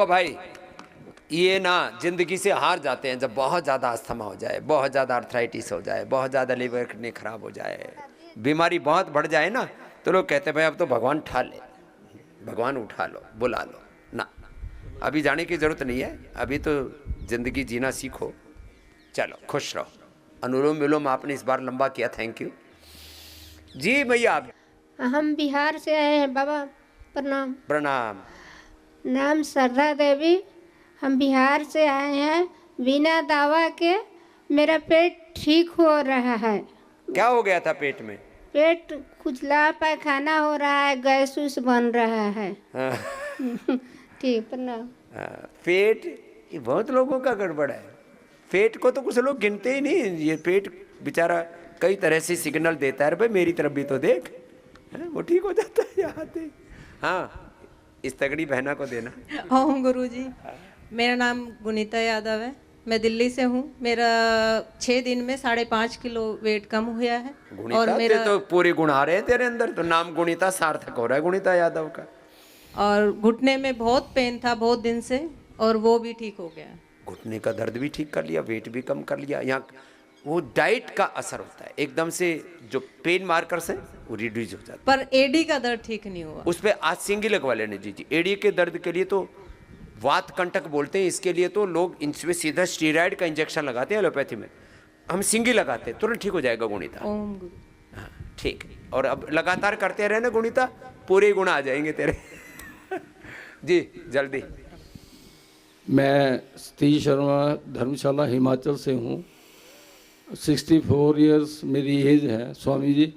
देखो भाई, ये ना जिंदगी से हार जाते हैं जब बहुत ज़्यादा अस्थमा हो जाए, बहुत ज़्यादा आर्थराइटिस हो जाए, बहुत ज़्यादा लीवर किडनी खराब हो जाए, बीमारी बहुत बढ़ जाए ना, तो लोग कहते हैं भाई अब तो भगवान उठा ले, भगवान उठा लो, बुला लो ना। अभी जाने की ज़रूरत नहीं है, अभी तो ज़िंदगी जीना सीखो। चलो खुश रहो। अनुलोम विलोम आपने इस बार लंबा किया, थैंक यू जी। भैया आप? हम बिहार से आए हैं बाबा, प्रणाम। प्रणाम। नाम श्रद्धा देवी, हम बिहार से आए हैं। बिना दवा के मेरा पेट ठीक हो रहा है। क्या हो गया था पेट में? पेट खुजला, पैखाना हो रहा है, गैस उस बन रहा है। ठीक, प्रणाम। पेट, ये बहुत लोगों का गड़बड़ है। पेट को तो कुछ लोग गिनते ही नहीं। ये पेट बेचारा कई तरह से सिग्नल देता है, भाई मेरी तरफ भी तो देख, है? वो ठीक हो जाता है यहाँ से। हाँ, इस तगड़ी बहना को देना। ओम गुरुजी, मेरा नाम गुनीता यादव है, मैं दिल्ली से हूँ। मेरा 6 दिन में 5.5 किलो वेट कम हुआ है। और मेरा तो पूरे गुण आ रहे हैं तेरे अंदर, तो नाम गुनीता सार्थक हो रहा है, गुनीता यादव का। और घुटने में बहुत पेन था बहुत दिन से, और वो भी ठीक हो गया। घुटने का दर्द भी ठीक कर लिया, वेट भी कम कर लिया। यहाँ वो डाइट का असर होता है, एकदम से जो पेन मार्कर्स हैं वो रिड्यूस हो जाता है। पर एडी का दर्द ठीक नहीं हुआ। उस पर आज सिंगी लगवा लेने जी। एडी के दर्द के लिए तो वात कंटक बोलते हैं, इसके लिए तो लोग इनमें सीधा स्टीरॉयड का इंजेक्शन लगाते हैं एलोपैथी में, हम सिंगी लगाते हैं, तुरंत ठीक हो जाएगा गुणिता। ओम गुरु। हाँ ठीक है, और अब लगातार करते रहे ना गुणिता, पूरे गुण आ जाएंगे तेरे। जी जल्दी। मैं सतीश शर्मा धर्मशाला हिमाचल से हूँ। 64 इयर्स मेरी एज है स्वामी जी।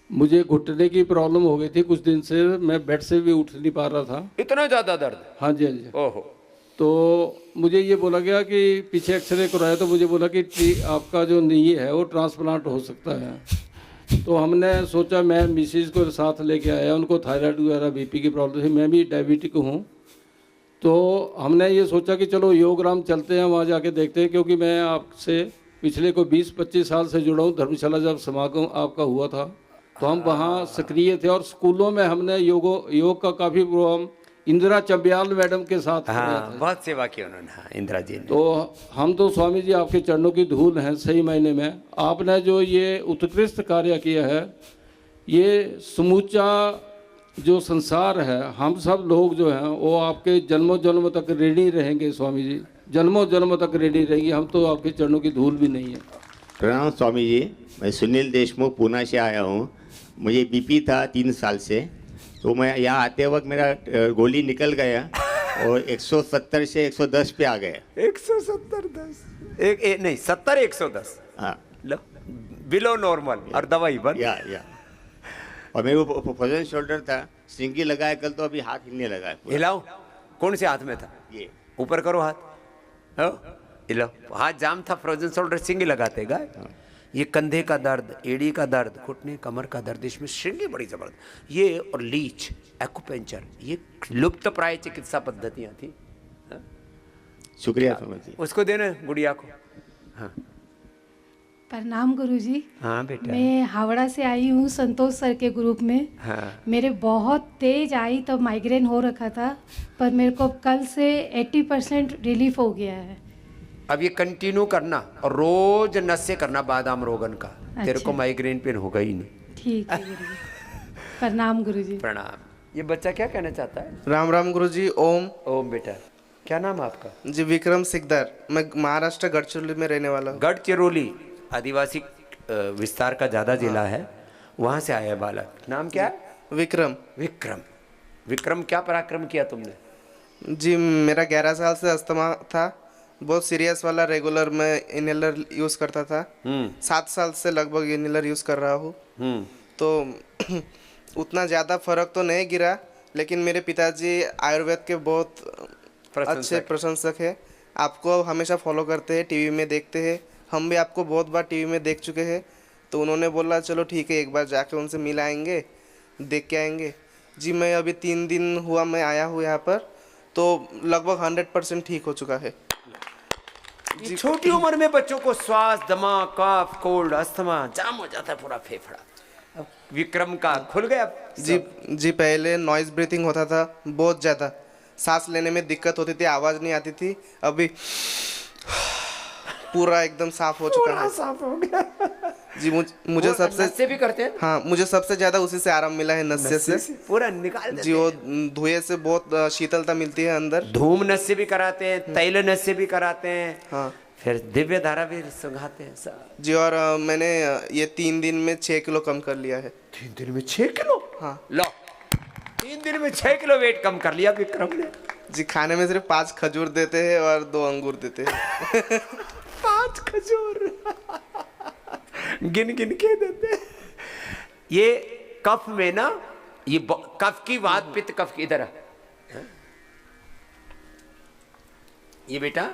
मुझे घुटने की प्रॉब्लम हो गई थी कुछ दिन से, मैं बेड से भी उठ नहीं पा रहा था। इतना ज़्यादा दर्द? हाँ जी, हाँ जी। ओहो। तो मुझे ये बोला गया कि पीछे एक्सरे कराया, तो मुझे बोला कि आपका जो नी है वो ट्रांसप्लांट हो सकता है। तो हमने सोचा, मैं मिसिज को साथ लेके आया, उनको थायराइड वगैरह बीपी की प्रॉब्लम थी, मैं भी डायबिटिक हूँ। तो हमने ये सोचा कि चलो योगराम चलते हैं, वहाँ जाके देखते हैं, क्योंकि मैं आपसे पिछले को 20-25 साल से जुड़ा हूँ। धर्मशाला जब समागम आपका हुआ था तो हम वहाँ सक्रिय थे, और स्कूलों में हमने योग का काफ़ी प्रोग्राम इंदिरा चंबियाल मैडम के साथ किया था। बहुत सेवा की उन्होंने। हाँ, इंदिरा जी ने। तो हम तो स्वामी जी आपके चरणों की धूल हैं सही मायने में। आपने जो ये उत्कृष्ट कार्य किया है, ये समूचा जो संसार है, हम सब लोग जो हैं वो आपके जन्मों जन्म तक ऋणी रहेंगे स्वामी जी, जन्मों जन्म तक ऋणी रहेंगे। हम तो आपके चरणों की धूल भी नहीं है। प्रणाम स्वामी जी, मैं सुनील देशमुख पूना से आया हूँ। मुझे बीपी था 3 साल से, तो मैं यहाँ आते वक्त मेरा गोली निकल गया और 170 से 110 पे आ गया। 170-10 नहीं 70-110। हाँ, लो बिलो नॉर्मल, और दवाई बंद। या और मेरे को फ्रोजन शोल्डर था, सिंगी लगाया कल, तो अभी हाथ हिलने लगा है पूरा। हिलाओ, कौन से हाथ में था? ये ऊपर करो हाथ, हो हिलाओ। हाथ जाम था, फ्रोजन शोल्डर सिंगी लगाते गाय। ये कंधे का दर्द, एड़ी का दर्द, घुटने कमर का दर्द, इसमें श्रृंगी बड़ी जबरदस्त। ये और लीच, एक्यूपेंचर, ये लुप्त प्राय चिकित्सा पद्धतियाँ थी। शुक्रिया स्वामी जी। उसको देना गुड़िया को। हाँ प्रणाम गुरुजी। हाँ बेटा। मैं हावड़ा से आई हूँ संतोष सर के ग्रुप में। हाँ। मेरे बहुत तेज आई तो माइग्रेन हो रखा था, पर मेरे को कल से 80% रिलीफ हो गया है। अब ये कंटिन्यू करना, और रोज नशे करना बादाम रोगन का। अच्छा। तेरे को माइग्रेन पेन होगा ही नहीं। ठीक है गुरुजी। प्रणाम गुरुजी। प्रणाम। ये बच्चा क्या कहना चाहता है? राम राम गुरुजी। ओम। ओम बेटा, क्या नाम है आपका? जी विक्रम सिकदर, मैं महाराष्ट्र गढ़चिरौली में रहने वाला हूँ। गढ़चिरौली आदिवासी विस्तार का ज़्यादा जिला है, वहाँ से आया है बालक। नाम क्या है? विक्रम। विक्रम। विक्रम, क्या पराक्रम किया तुमने? जी मेरा 11 साल से अस्थमा था, बहुत सीरियस वाला। रेगुलर मैं इनहेलर यूज़ करता था। 7 साल से लगभग इनहेलर यूज़ कर रहा हूँ। तो उतना ज़्यादा फर्क तो नहीं गिरा, लेकिन मेरे पिताजी आयुर्वेद के बहुत अच्छे प्रशंसक हैं। आपको हमेशा फॉलो करते हैं, टीवी में देखते हैं, हम भी आपको बहुत बार टीवी में देख चुके हैं। तो उन्होंने बोला चलो ठीक है, एक बार जाके उनसे मिल आएंगे, देख के आएंगे। जी मैं अभी 3 दिन हुआ मैं आया हूँ यहाँ पर, तो लगभग 100% ठीक हो चुका है। छोटी उम्र में बच्चों को श्वास, दमा, कफ, कोल्ड, अस्थमा जाम हो जाता है पूरा फेफड़ा। अब विक्रम का खुल गया। जी पहले नॉइज ब्रीथिंग होता था बहुत ज़्यादा, सांस लेने में दिक्कत होती थी, आवाज़ नहीं आती थी। अभी पूरा एकदम साफ हो चुका है। साफ हो गया जी मुझे सबसे नस से भी करते हैं हाँ, मुझे सबसे ज़्यादा उसी से आराम मिला है, नस्से से। पूरा निकाल देते जी वो धुएं से बहुत शीतलता मिलती है अंदर। धूम नस से भी कराते हैं, तैल नस से भी कराते हैं, हाँ फिर दिव्य धारा भी सुंघाते हैं सब। जी, और मैंने ये 3 दिन में 6 किलो कम कर लिया है। 3 दिन में 6 किलो? हाँ लो 3 दिन में 6 किलो वेट कम कर लिया विक्रम ने। जी, खाने में सिर्फ 5 खजूर देते हैं और 2 अंगूर देते हैं। 5 खजूर गिन गिन के देते हैं। ये कफ में ना, ये कफ की वात पित्त कफ की तरह। ये बेटा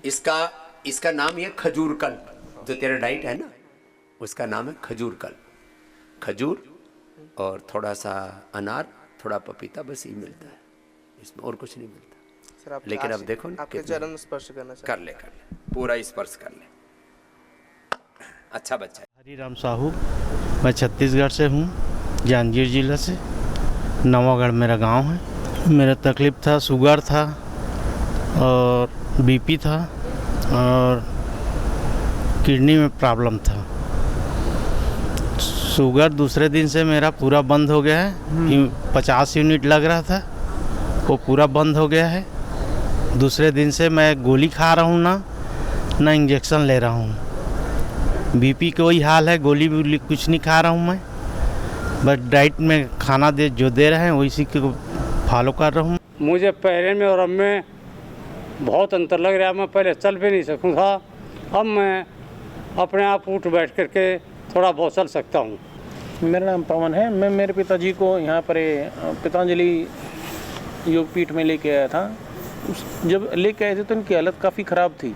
इसका नाम ये खजूर कल, जो तेरा डाइट है ना उसका नाम है खजूर कल। खजूर और थोड़ा सा अनार, थोड़ा पपीता, बस ये मिलता है, इसमें और कुछ नहीं मिलता। सर आप लेकिन अब देखो ना, आपके चरण स्पर्श करना चाहिए। कर ले पूरा स्पर्श कर ले। अच्छा बच्चा है। हरिराम साहू, मैं छत्तीसगढ़ से हूँ, जांजगीर जिला से। नवागढ़ मेरा गांव है। मेरा तकलीफ़ था, शुगर था और बीपी था और किडनी में प्रॉब्लम था। शुगर दूसरे दिन से मेरा पूरा बंद हो गया है। 50 यूनिट लग रहा था, वो पूरा बंद हो गया है। दूसरे दिन से मैं गोली खा रहा हूँ ना इंजेक्शन ले रहा हूँ। बीपी का वही हाल है, गोली कुछ नहीं खा रहा हूँ मैं, बस डाइट में खाना जो दे रहे हैं वही को फॉलो कर रहा हूँ। मुझे पहले में और अब में बहुत अंतर लग रहा है। मैं पहले चल भी नहीं सकूँ था, अब मैं अपने आप उठ बैठ करके थोड़ा बहुत चल सकता हूँ। मेरा नाम पवन है। मैं मेरे पिताजी को यहाँ पर पतंजलि योगपीठ में लेके आया था। जब लेके आए थे तो इनकी हालत काफ़ी ख़राब थी।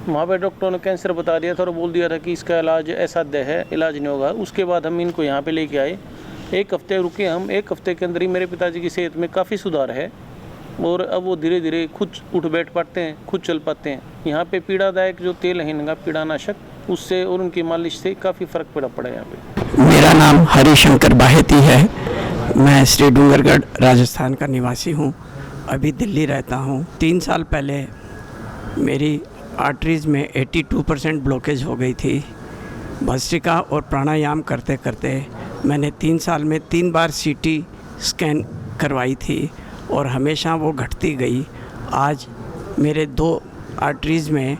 वहाँ पे डॉक्टरों ने कैंसर बता दिया था और बोल दिया था कि इसका इलाज असाध्य है, इलाज नहीं होगा। उसके बाद हम इनको यहाँ पे लेके आए, 1 हफ्ते रुके हम। 1 हफ्ते के अंदर ही मेरे पिताजी की सेहत में काफ़ी सुधार है और अब वो धीरे धीरे खुद उठ बैठ पाते हैं, खुद चल पाते हैं। यहाँ पे पीड़ादायक जो तेल है इनका पीड़ानाशक, उससे और उनकी मालिश से काफ़ी फ़र्क पड़ा यहाँ पे। मेरा नाम हरिशंकर बाहेती है। मैं श्री डूंगरगढ़ राजस्थान का निवासी हूँ, अभी दिल्ली रहता हूँ। 3 साल पहले मेरी आर्टरीज़ में 82% ब्लॉकेज हो गई थी। भस्त्रिका और प्राणायाम करते करते मैंने 3 साल में 3 बार CT स्कैन करवाई थी और हमेशा वो घटती गई। आज मेरे 2 आर्टरीज़ में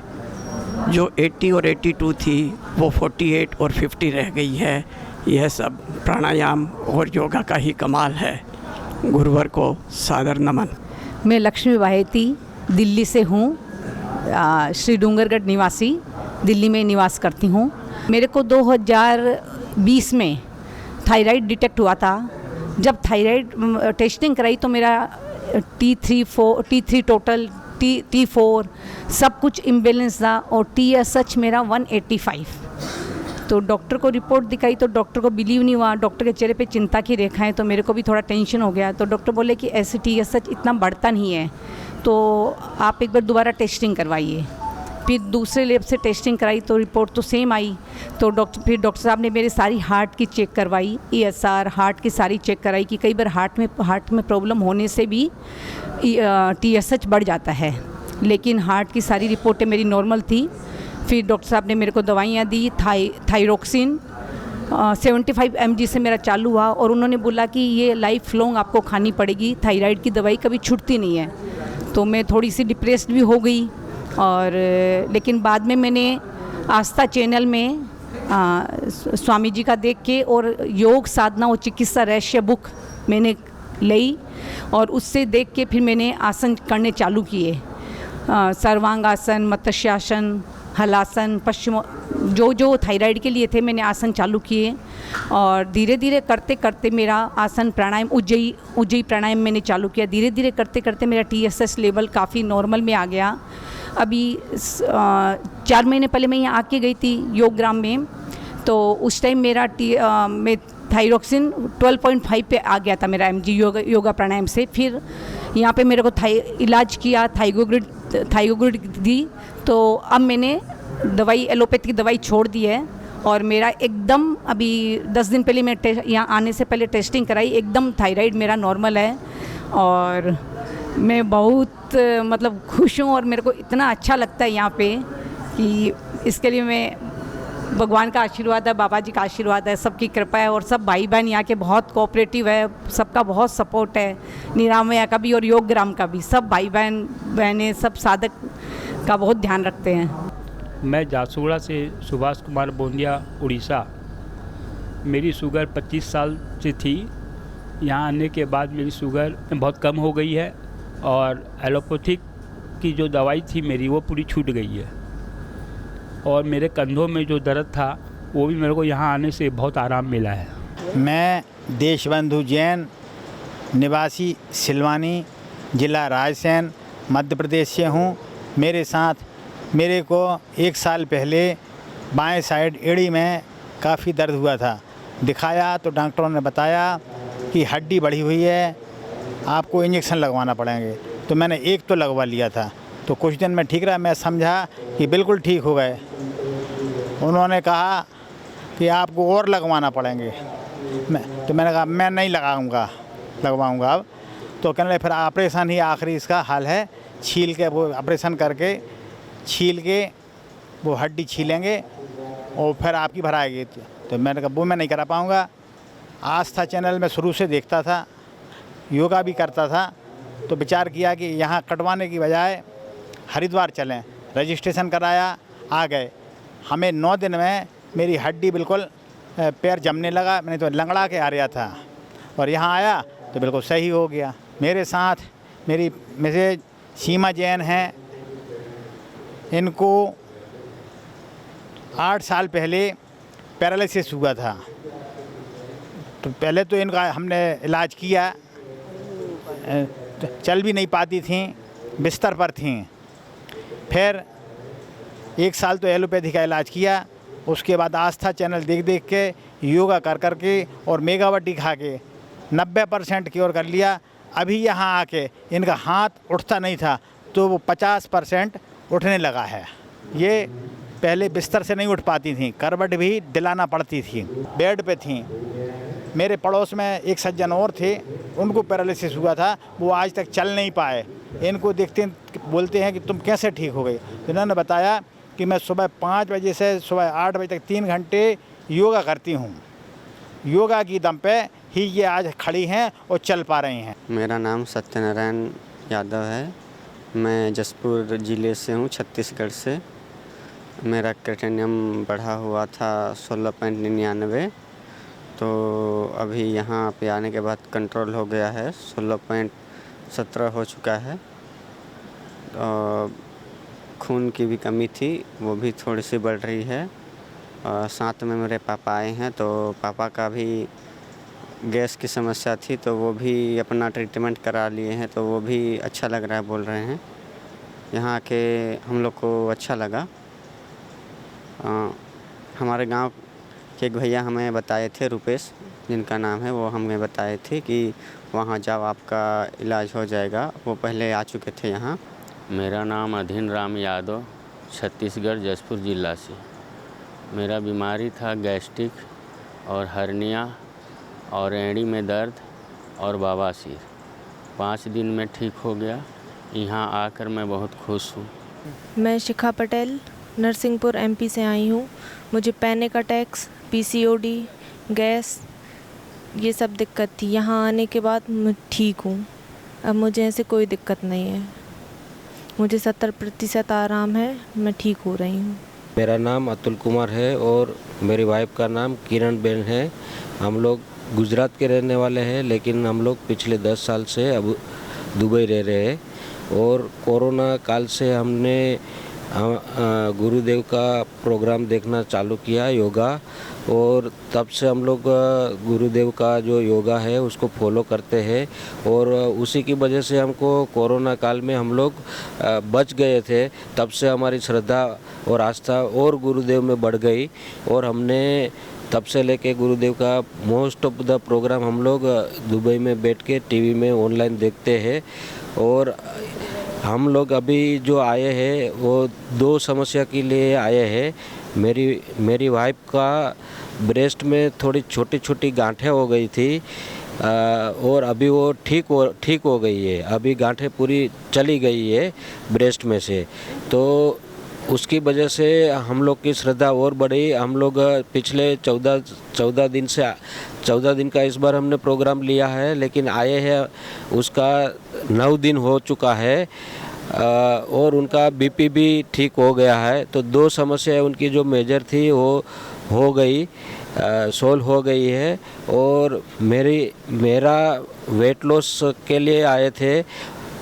जो 80 और 82 थी वो 48 और 50 रह गई है। यह सब प्राणायाम और योगा का ही कमाल है। गुरुवर को सादर नमन। मैं लक्ष्मी बाहेती दिल्ली से हूँ, श्री डूंगरगढ़ निवासी, दिल्ली में निवास करती हूँ। मेरे को 2020 में थायराइड डिटेक्ट हुआ था। जब थायराइड टेस्टिंग कराई तो मेरा T3 टोटल, T4 सब कुछ इम्बेलेंस था और TSH मेरा 185। तो डॉक्टर को रिपोर्ट दिखाई तो डॉक्टर को बिलीव नहीं हुआ। डॉक्टर के चेहरे पे चिंता की रेखाएं, तो मेरे को भी थोड़ा टेंशन हो गया। तो डॉक्टर बोले कि ऐसे TSH इतना बढ़ता नहीं है, तो आप एक बार दोबारा टेस्टिंग करवाइए। फिर दूसरे लैब से टेस्टिंग कराई तो रिपोर्ट तो सेम आई। तो फिर डॉक्टर साहब ने मेरी सारी हार्ट की चेक करवाई, ESR हार्ट की सारी चेक कराई कि कई बार हार्ट में प्रॉब्लम होने से भी TSH बढ़ जाता है, लेकिन हार्ट की सारी रिपोर्टें मेरी नॉर्मल थी। फिर डॉक्टर साहब ने मेरे को दवाइयाँ दी, थायरोक्सिन 75 mg से मेरा चालू हुआ और उन्होंने बोला कि ये लाइफ लॉन्ग आपको खानी पड़ेगी, थायराइड की दवाई कभी छूटती नहीं है। तो मैं थोड़ी सी डिप्रेस्ड भी हो गई और लेकिन बाद में मैंने आस्था चैनल में स्वामी जी का देख के और योग साधना और चिकित्सा रहस्य बुक मैंने ली और उससे देख के फिर मैंने आसन करने चालू किए। सर्वांगासन, मत्स्यासन, हलासन, पश्चिम, जो थायराइड के लिए थे मैंने आसन चालू किए और धीरे धीरे करते करते मेरा आसन प्राणायाम उज्जयी प्राणायाम मैंने चालू किया। धीरे धीरे करते करते मेरा TSH लेवल काफ़ी नॉर्मल में आ गया। अभी 4 महीने पहले मैं यहाँ आके गई थी योगग्राम में, तो उस टाइम मेरा मैं थायरोक्सिन 12.5 पे आ गया था मेरा mg योगा प्राणायाम से। फिर यहाँ पे मेरे को इलाज किया, थाइरोग्रिड दी, तो अब मैंने दवाई एलोपैथी की दवाई छोड़ दी है और मेरा एकदम अभी 10 दिन पहले मैं यहाँ आने से पहले टेस्टिंग कराई, एकदम थायराइड मेरा नॉर्मल है और मैं बहुत मतलब खुश हूँ और मेरे को इतना अच्छा लगता है यहाँ पे कि इसके लिए मैं भगवान का आशीर्वाद है, बाबा जी का आशीर्वाद है, सबकी कृपा है और सब भाई बहन यहाँ के बहुत कोऑपरेटिव है, सबका बहुत सपोर्ट है, निरामया का भी और योग ग्राम का भी। सब भाई बहनें सब साधक का बहुत ध्यान रखते हैं। मैं झारसुगुड़ा से सुभाष कुमार बोंदिया, उड़ीसा। मेरी शुगर 25 साल से थी। यहाँ आने के बाद मेरी शुगर बहुत कम हो गई है और एलोपैथिक की जो दवाई थी मेरी वो पूरी छूट गई है और मेरे कंधों में जो दर्द था वो भी मेरे को यहाँ आने से बहुत आराम मिला है। मैं देशबंधु जैन, निवासी सिलवानी, ज़िला रायसेन, मध्य प्रदेश से हूँ। मेरे साथ मेरे को 1 साल पहले बाएं साइड एड़ी में काफ़ी दर्द हुआ था। दिखाया तो डॉक्टरों ने बताया कि हड्डी बढ़ी हुई है, आपको इंजेक्शन लगवाना पड़ेंगे। तो मैंने एक तो लगवा लिया था, तो कुछ दिन में ठीक रहा। मैं समझा कि बिल्कुल ठीक हो गए। उन्होंने कहा कि आपको और लगवाना पड़ेंगे। तो मैंने कहा मैं नहीं लगवाऊंगा अब। तो कहने लगे फिर ऑपरेशन ही आखिरी इसका हाल है, छील के वो ऑपरेशन करके छील के वो हड्डी छीलेंगे और फिर आपकी भराएगी। तो मैंने कहा वो मैं नहीं करा पाऊँगा। आस्था चैनल में शुरू से देखता था, योगा भी करता था, तो विचार किया कि यहाँ कटवाने की बजाय हरिद्वार चलें। रजिस्ट्रेशन कराया, आ गए। हमें 9 दिन में मेरी हड्डी बिल्कुल पैर जमने लगा। मैंने तो लंगड़ा के आ रहा था और यहाँ आया तो बिल्कुल सही हो गया। मेरे साथ मेरी मिसेज सीमा जैन हैं। इनको 8 साल पहले पैरालिसिस हुआ था। तो पहले तो इनका हमने इलाज किया, चल भी नहीं पाती थी, बिस्तर पर थीं। फिर 1 साल तो एलोपैथी का इलाज किया। उसके बाद आस्था चैनल देख के, योगा कर के और मेगावटी खा के 90% क्योर कर लिया। अभी यहाँ आके इनका हाथ उठता नहीं था तो वो 50% उठने लगा है। ये पहले बिस्तर से नहीं उठ पाती थी, करवट भी दिलाना पड़ती थी, बेड पे थी। मेरे पड़ोस में एक सज्जन और थे, उनको पैरालिसिस हुआ था, वो आज तक चल नहीं पाए। इनको देखते बोलते हैं कि तुम कैसे ठीक हो गई। तो इन्होंने बताया कि मैं सुबह 5 बजे से सुबह 8 बजे तक 3 घंटे योगा करती हूँ। योगा की दम पे ही ये आज खड़ी हैं और चल पा रही हैं। मेरा नाम सत्यनारायण यादव है। मैं जसपुर ज़िले से हूँ, छत्तीसगढ़ से। मेरा क्रिटेनियम बढ़ा हुआ था 16.99, तो अभी यहाँ पे आने के बाद कंट्रोल हो गया है, 16.17 हो चुका है। खून की भी कमी थी, वो भी थोड़ी सी बढ़ रही है। साथ में मेरे पापा आए हैं, तो पापा का भी गैस की समस्या थी, तो वो भी अपना ट्रीटमेंट करा लिए हैं, तो वो भी अच्छा लग रहा है, बोल रहे हैं। यहाँ आके हम लोग को अच्छा लगा। हमारे गांव के एक भैया हमें बताए थे, रुपेश जिनका नाम है, वो हमें बताए थे कि वहाँ जाओ, आपका इलाज हो जाएगा। वो पहले आ चुके थे यहाँ। मेरा नाम अधीन राम यादव, छत्तीसगढ़ जसपुर ज़िला से। मेरा बीमारी था गैस्ट्रिक और हर्निया और एड़ी में दर्द और बवासीर। 5 दिन में ठीक हो गया। यहाँ आकर मैं बहुत खुश हूँ। मैं शिखा पटेल, नरसिंहपुर MP से आई हूँ। मुझे पैनिक अटैक्स, PCOD, गैस, ये सब दिक्कत थी। यहाँ आने के बाद मैं ठीक हूँ। अब मुझे ऐसे कोई दिक्कत नहीं है। मुझे 70% आराम है, मैं ठीक हो रही हूँ। मेरा नाम अतुल कुमार है और मेरी वाइफ का नाम किरण बेन है। हम लोग गुजरात के रहने वाले हैं, लेकिन हम लोग पिछले 10 साल से अब दुबई रह रहे हैं। और कोरोना काल से हमने गुरुदेव का प्रोग्राम देखना चालू किया, योगा, और तब से हम लोग गुरुदेव का जो योगा है उसको फॉलो करते हैं। और उसी की वजह से हमको कोरोना काल में हम लोग बच गए थे। तब से हमारी श्रद्धा और आस्था और गुरुदेव में बढ़ गई और हमने तब से लेके गुरुदेव का मोस्ट ऑफ द प्रोग्राम हम लोग दुबई में बैठ के टीवी में ऑनलाइन देखते हैं। और हम लोग अभी जो आए हैं वो 2 समस्या के लिए आए हैं। मेरी वाइफ का ब्रेस्ट में थोड़ी छोटी छोटी गांठें हो गई थी, और अभी वो ठीक हो गई है। अभी गांठें पूरी चली गई है ब्रेस्ट में से, तो उसकी वजह से हम लोग की श्रद्धा और बढ़ी। हम लोग पिछले 14 दिन का इस बार हमने प्रोग्राम लिया है, लेकिन आए हैं उसका 9 दिन हो चुका है और उनका बीपी भी ठीक हो गया है। तो 2 समस्या उनकी जो मेजर थी वो हो गई, सोल्व हो गई है। और मेरा वेट लॉस के लिए आए थे,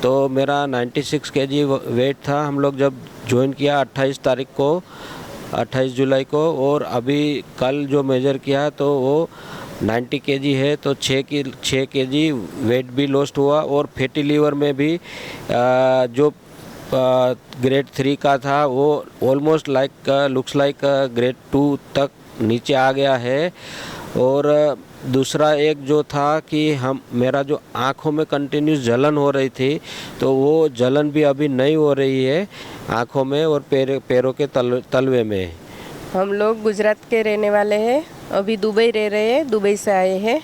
तो मेरा 96 केजी वेट था। हम लोग जब ज्वाइन किया 28 जुलाई को, और अभी कल जो मेजर किया तो वो 90 केजी है। तो 6 केजी वेट भी लॉस्ट हुआ। और फैटी लीवर में भी जो ग्रेड 3 का था वो ऑलमोस्ट लुक्स लाइक ग्रेड 2 तक नीचे आ गया है। और दूसरा एक जो था कि मेरा जो आँखों में कंटिन्यूस जलन हो रही थी, तो वो जलन भी अभी नहीं हो रही है आँखों में और पैरों के तलवे में। हम लोग गुजरात के रहने वाले हैं, अभी दुबई रह रहे हैं, दुबई से आए हैं।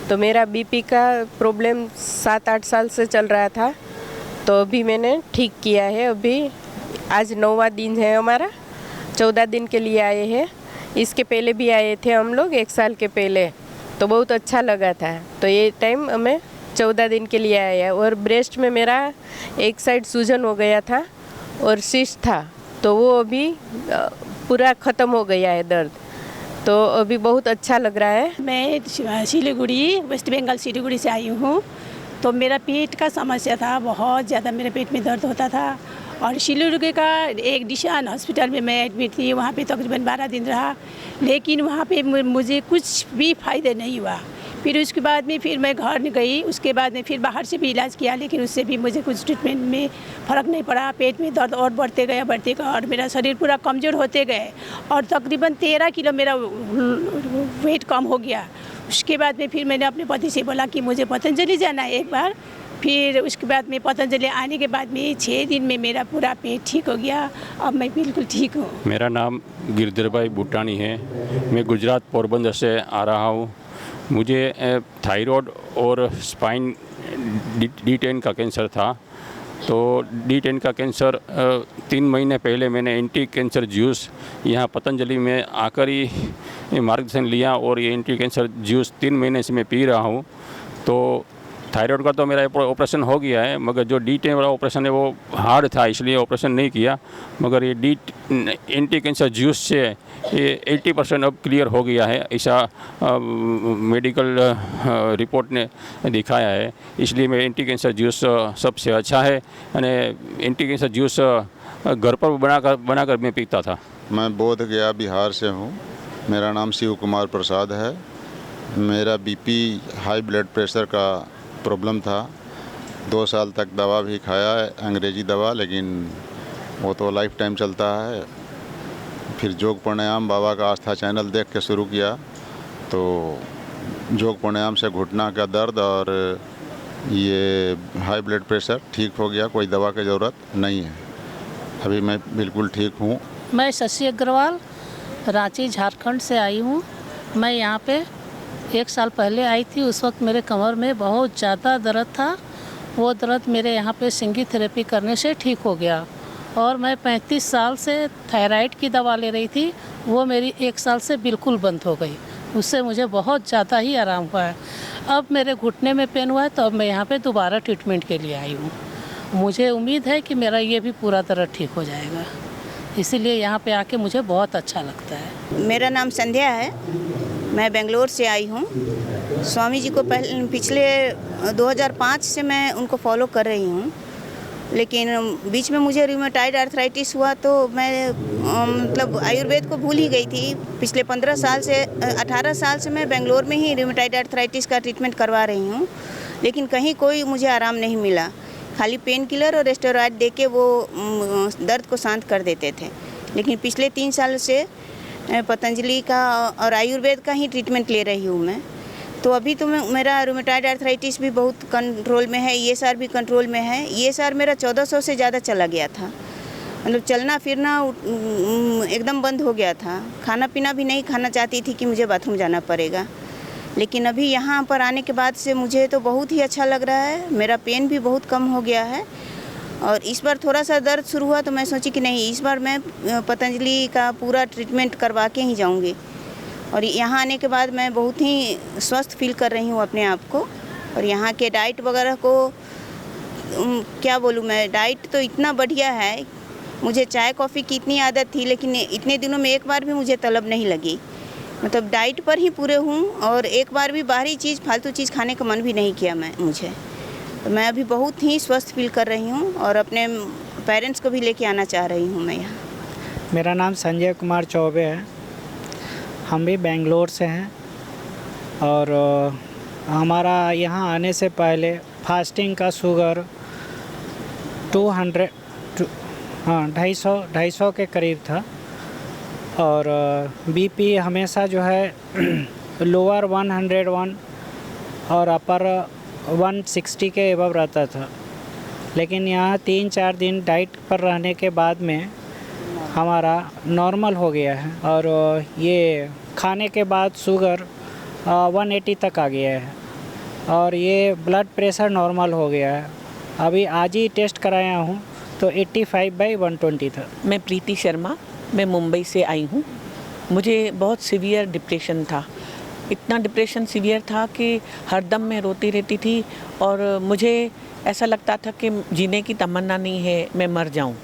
तो मेरा बीपी का प्रॉब्लम 7-8 साल से चल रहा था, तो अभी मैंने ठीक किया है। अभी आज 9वां दिन है हमारा, 14 दिन के लिए आए हैं। इसके पहले भी आए थे हम लोग 1 साल के पहले, तो बहुत अच्छा लगा था। तो ये टाइम हमें 14 दिन के लिए आया। और ब्रेस्ट में मेरा एक साइड सूजन हो गया था और सिस्ट था, तो वो अभी पूरा ख़त्म हो गया है दर्द, तो अभी बहुत अच्छा लग रहा है। मैं सिलीगुड़ी, वेस्ट बंगाल सिलीगुड़ी से आई हूँ। तो मेरा पेट का समस्या था, बहुत ज़्यादा मेरे पेट में दर्द होता था। और सिलीगुड़ी का एक डिशान हॉस्पिटल में मैं एडमिट थी, वहाँ पे तकरीबन 12 दिन रहा, लेकिन वहाँ पे मुझे कुछ भी फ़ायदा नहीं हुआ। फिर उसके बाद में फिर मैं घर गई, उसके बाद में फिर बाहर से भी इलाज किया, लेकिन उससे भी मुझे कुछ ट्रीटमेंट में फ़र्क नहीं पड़ा। पेट में दर्द और बढ़ते गया और मेरा शरीर पूरा कमज़ोर होते गए और तकरीबन 13 किलो मेरा वेट कम हो गया। उसके बाद में फिर मैंने अपने पति से बोला कि मुझे पतंजलि जाना है एक बार। फिर उसके बाद में पतंजलि आने के बाद में 6 दिन में मेरा पूरा पेट ठीक हो गया। अब मैं बिल्कुल ठीक हूँ। मेरा नाम गिरधर भाई भूटानी है, मैं गुजरात पोरबंदर से आ रहा हूँ। मुझे थायराइड और स्पाइन D10 का कैंसर था। तो D10 का कैंसर 3 महीने पहले मैंने एंटी कैंसर जूस यहाँ पतंजलि में आकर ही मार्गदर्शन लिया और ये एंटी कैंसर जूस 3 महीने से मैं पी रहा हूँ। तो थायराइड का तो मेरा ऑपरेशन हो गया है, मगर जो D10 वाला ऑपरेशन है वो हार्ड था, इसलिए ऑपरेशन नहीं किया। मगर ये एंटी कैंसर जूस से ये 80% अब क्लियर हो गया है, ऐसा मेडिकल रिपोर्ट ने दिखाया है। इसलिए मैं एंटी कैंसर जूस सबसे अच्छा है। एंटी कैंसर जूस घर पर बनाकर मैं पीता था। मैं बोध गया बिहार से हूँ। मेरा नाम शिव कुमार प्रसाद है। मेरा बीपी हाई ब्लड प्रेशर का प्रॉब्लम था। 2 साल तक दवा भी खाया है, अंग्रेजी दवा, लेकिन वो तो लाइफ टाइम चलता है। फिर योग प्राणायाम बाबा का आस्था चैनल देख के शुरू किया, तो योग प्राणायाम से घुटना का दर्द और ये हाई ब्लड प्रेशर ठीक हो गया, कोई दवा की ज़रूरत नहीं है। अभी मैं बिल्कुल ठीक हूँ। मैं शशि अग्रवाल रांची झारखंड से आई हूँ। मैं यहाँ पे 1 साल पहले आई थी। उस वक्त मेरे कमर में बहुत ज़्यादा दर्द था। वो दर्द मेरे यहाँ पे सिंगी थेरेपी करने से ठीक हो गया। और मैं 35 साल से थायराइड की दवा ले रही थी, वो मेरी 1 साल से बिल्कुल बंद हो गई। उससे मुझे बहुत ज़्यादा ही आराम हुआ है। अब मेरे घुटने में पेन हुआ है, तो अब मैं यहाँ पे दोबारा ट्रीटमेंट के लिए आई हूँ। मुझे उम्मीद है कि मेरा ये भी पूरा दर्द ठीक हो जाएगा, इसीलिए यहाँ पे आके मुझे बहुत अच्छा लगता है। मेरा नाम संध्या है, मैं बेंगलोर से आई हूँ। स्वामी जी को पिछले 2005 से मैं उनको फॉलो कर रही हूँ, लेकिन बीच में मुझे रूमेटॉइड आर्थराइटिस हुआ, तो मैं मतलब आयुर्वेद को भूल ही गई थी। पिछले 18 साल से मैं बेंगलोर में ही रूमेटॉइड आर्थराइटिस का ट्रीटमेंट करवा रही हूँ, लेकिन कहीं कोई मुझे आराम नहीं मिला। खाली पेन किलर और स्टेरॉइड दे के वो दर्द को शांत कर देते थे। लेकिन पिछले 3 साल से पतंजलि का और आयुर्वेद का ही ट्रीटमेंट ले रही हूँ मैं। तो अभी तो मेरा रूमेटॉइड आर्थराइटिस भी बहुत कंट्रोल में है, ESR भी कंट्रोल में है। ESR मेरा 1400 से ज़्यादा चला गया था, मतलब चलना फिरना एकदम बंद हो गया था। खाना पीना भी नहीं खाना चाहती थी कि मुझे बाथरूम जाना पड़ेगा। लेकिन अभी यहाँ पर आने के बाद से मुझे तो बहुत ही अच्छा लग रहा है। मेरा पेन भी बहुत कम हो गया है और इस बार थोड़ा सा दर्द शुरू हुआ तो मैं सोची कि नहीं, इस बार मैं पतंजलि का पूरा ट्रीटमेंट करवा के ही जाऊँगी। और यहाँ आने के बाद मैं बहुत ही स्वस्थ फील कर रही हूँ अपने आप को। और यहाँ के डाइट वगैरह को क्या बोलूँ मैं, डाइट तो इतना बढ़िया है। मुझे चाय कॉफ़ी की इतनी आदत थी, लेकिन इतने दिनों में एक बार भी मुझे तलब नहीं लगी। मतलब डाइट पर ही पूरे हूँ और एक बार भी बाहरी चीज़, फालतू चीज़ खाने का मन भी नहीं किया मुझे। तो मैं अभी बहुत ही स्वस्थ फील कर रही हूँ और अपने पेरेंट्स को भी लेके आना चाह रही हूँ मैं यहाँ। मेरा नाम संजय कुमार चौबे है। हम भी बेंगलोर से हैं और हमारा यहाँ आने से पहले फास्टिंग का शुगर 250 के करीब था और बीपी हमेशा जो है लोअर 101 और अपर 160 के एबव रहता था। लेकिन यहाँ 3-4 दिन डाइट पर रहने के बाद में हमारा नॉर्मल हो गया है और ये खाने के बाद शुगर 180 तक आ गया है और ये ब्लड प्रेशर नॉर्मल हो गया है। अभी आज ही टेस्ट कराया हूँ तो 85/120 था। मैं प्रीति शर्मा, मैं मुंबई से आई हूँ। मुझे बहुत सीवियर डिप्रेशन था। इतना डिप्रेशन सीवियर था कि हरदम मैं रोती रहती थी और मुझे ऐसा लगता था कि जीने की तमन्ना नहीं है, मैं मर जाऊँ।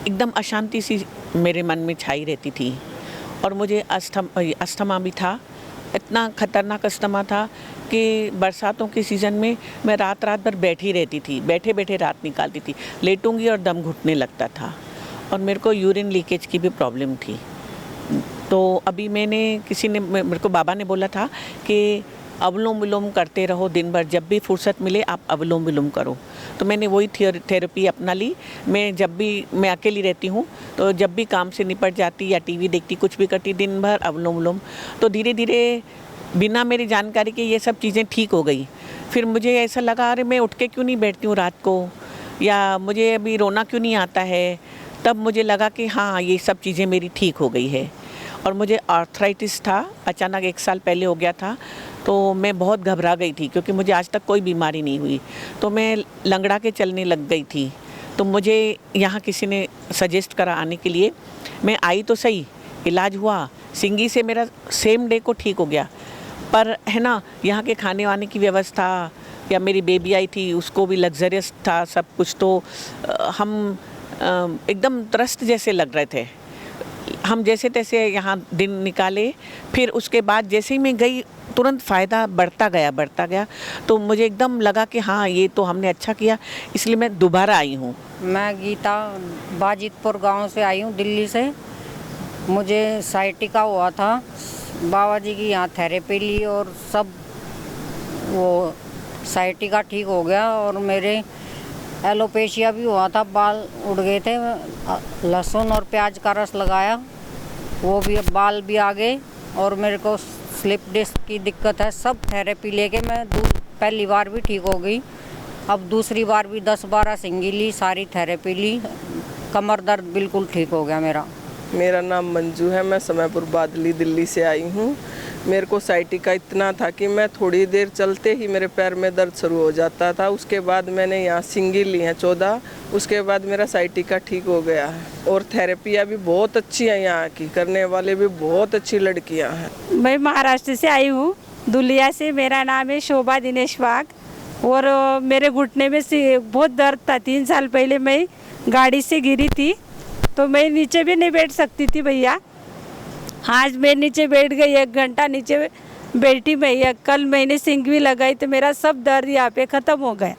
एकदम अशांति सी मेरे मन में छाई रहती थी और मुझे अस्थमा भी था। इतना ख़तरनाक अस्थमा था कि बरसातों के सीज़न में मैं रात भर बैठी रहती थी, बैठे बैठे रात निकालती थी, लेटूंगी और दम घुटने लगता था और मेरे को यूरिन लीकेज की भी प्रॉब्लम थी। तो अभी मेरे को बाबा ने बोला था कि अनुलोम विलोम करते रहो, दिन भर जब भी फुर्सत मिले आप अनुलोम विलोम करो। तो मैंने वही थेरेपी अपना ली। मैं अकेली रहती हूँ तो जब भी काम से निपट जाती या टीवी देखती, कुछ भी करती, दिन भर अनुलोम विलोम। तो धीरे धीरे बिना मेरी जानकारी के ये सब चीज़ें ठीक हो गई। फिर मुझे ऐसा लगा अरे मैं उठ के क्यों नहीं बैठती हूँ रात को, या मुझे अभी रोना क्यों नहीं आता है। तब मुझे लगा कि हाँ ये सब चीज़ें मेरी ठीक हो गई है। और मुझे आर्थराइटिस था, अचानक 1 साल पहले हो गया था। तो मैं बहुत घबरा गई थी क्योंकि मुझे आज तक कोई बीमारी नहीं हुई। तो मैं लंगड़ा के चलने लग गई थी। तो मुझे यहाँ किसी ने सजेस्ट करा आने के लिए। मैं आई तो सही, इलाज हुआ, सिंगी से मेरा सेम डे को ठीक हो गया। पर है ना, यहाँ के खाने वाने की व्यवस्था, या मेरी बेबी आई थी उसको भी लग्जरियस था सब कुछ। तो हम एकदम त्रस्त जैसे लग रहे थे। हम जैसे तैसे यहाँ दिन निकाले। फिर उसके बाद जैसे ही मैं गई तुरंत फ़ायदा बढ़ता गया। तो मुझे एकदम लगा कि हाँ ये तो हमने अच्छा किया, इसलिए मैं दोबारा आई हूँ। मैं गीता बाजितपुर गांव से आई हूँ, दिल्ली से। मुझे साइटिका हुआ था, बाबा जी की यहाँ थेरेपी ली और सब वो साइटिका ठीक हो गया। और मेरे एलोपेशिया भी हुआ था, बाल उड़ गए थे। लहसुन और प्याज का रस लगाया, वो भी अब बाल भी आ गए। और मेरे को स्लिप डिस्क की दिक्कत है। सब थेरेपी लेके मैं पहली बार भी ठीक हो गई, अब दूसरी बार भी 10-12 सिंगी ली, सारी थेरेपी ली। कमर दर्द बिल्कुल ठीक हो गया मेरा। मेरा नाम मंजू है, मैं समयपुर बादली दिल्ली से आई हूँ। मेरे को साइटिका इतना था कि मैं थोड़ी देर चलते ही मेरे पैर में दर्द शुरू हो जाता था। उसके बाद मैंने यहाँ सिंगी ली हैं 14, उसके बाद मेरा साइटिका ठीक हो गया है। और थेरेपियाँ भी बहुत अच्छी हैं, यहाँ की करने वाले भी बहुत अच्छी लड़कियाँ हैं। मैं महाराष्ट्र से आई हूँ, दुलिया से। मेरा नाम है शोभा दिनेश वाघ। और मेरे घुटने में से बहुत दर्द था। 3 साल पहले मैं गाड़ी से गिरी थी तो मैं नीचे भी नहीं बैठ सकती थी भैया। आज मैं नीचे बैठ गई, 1 घंटा नीचे बैठी भैया। कल मैंने सिंग भी लगाई तो मेरा सब दर्द यहाँ पे ख़त्म हो गया।